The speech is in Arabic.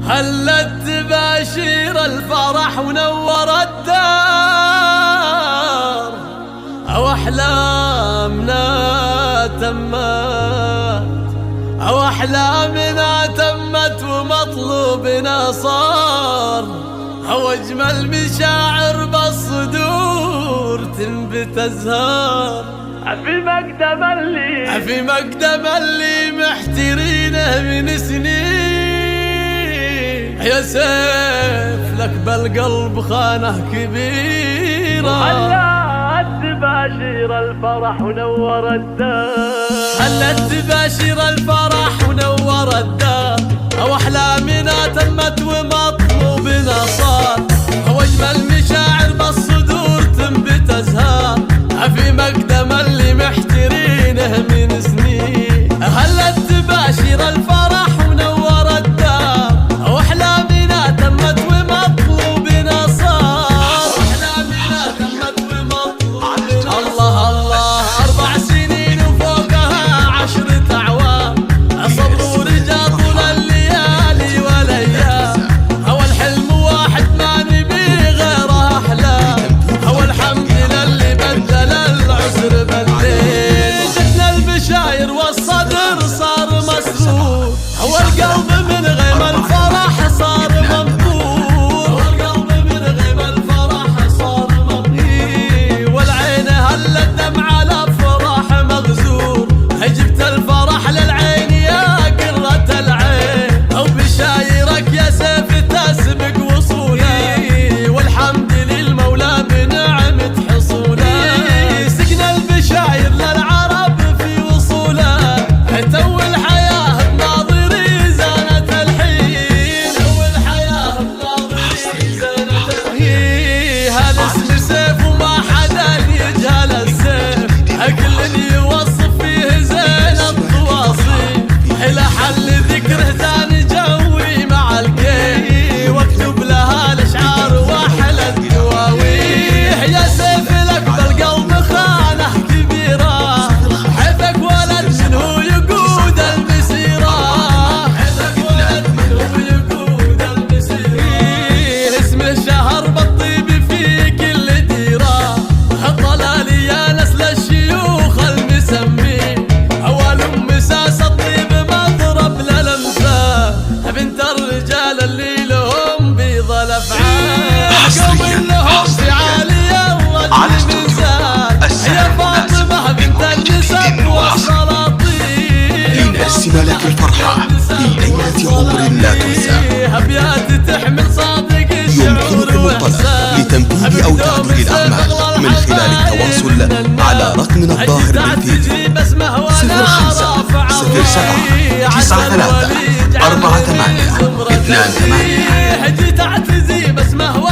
هلت تباشير الفرح ونور الدار، أو أحلامنا تمت، أو أحلامنا تمت ومطلوبنا صار، أو أجمل مشاعر بالصدور تنبت أزهار. في مقدم اللي محترينه من سنين، يا سيف لك بالقلب خانه كبيرة، هلت تباشير الفرح ونور الدار، هلت تباشير الفرح ونور الدار، أو أحلامنا تمت ومطلوبنا صار، أو أجمل مشاعر بالصدور تنبت أزهار. في مقدم اللي محترينه من سنين، هلت تباشير الفرح ونور الدار، أو أحلامنا تمت ومطلوبنا صار، أحلامنا تمت ومطلوبنا. الله الله 4 سنين وفوقها 10 أعوام، صبر ورجال طول الليالي والأيام، هو الحلم واحد ما نبي غيره أحلام، هو الحمد لله بدل العسر بالليل. جتنا البشاير والصدر صار مسرور، هو القلب من غيم الفرح صار مبهور، هو القلب من غيم الفرح صار مبهور، والعين هلت دمع على فرح مغزور. جبت الفرح للعين يا قرة العين، أو بشايرك يا سيف تسبق وصوله، والحمد للمولى بنعمة حصوله. سقنا البشاير للعرب في وصوله، تو الحياة بناظري زانت الحين، تو الحياة بناظري زانت الحين. هالاسم سيف وما حدا يجهل السيف، كل يوصف فيه زين التواصيف، إلى حل ذكره ثاني جوي مع الكي، واكتب لها الاشعار واحلى الدواويح. يا سيف لك بالقلب خانه كبيره، حبك ولد منه يقود المسيره، حبك ولد منه يقود المسيره. اسمه شهر بالطيب في كل ديره، طلالي يا نسل الشيوخ المسمين، اول مساس الطيب مضرب للامثال، بنت الرجال اللي لهم بيض الافعال، حصرياً لهم في عالي الرجل ميزان. يا فاطمه بنت النسب والسلاطين، لنقسم لك الفرحة في ليلة عمر لا تنسى. ابيات تحمل صادق يمكنكم الطلب لتنفيذ أو تعديل الأعمال من خلال التواصل على رقمنا الظاهر بالفيديو 05 07 93 48 28. جيت اعتزي بس ما هو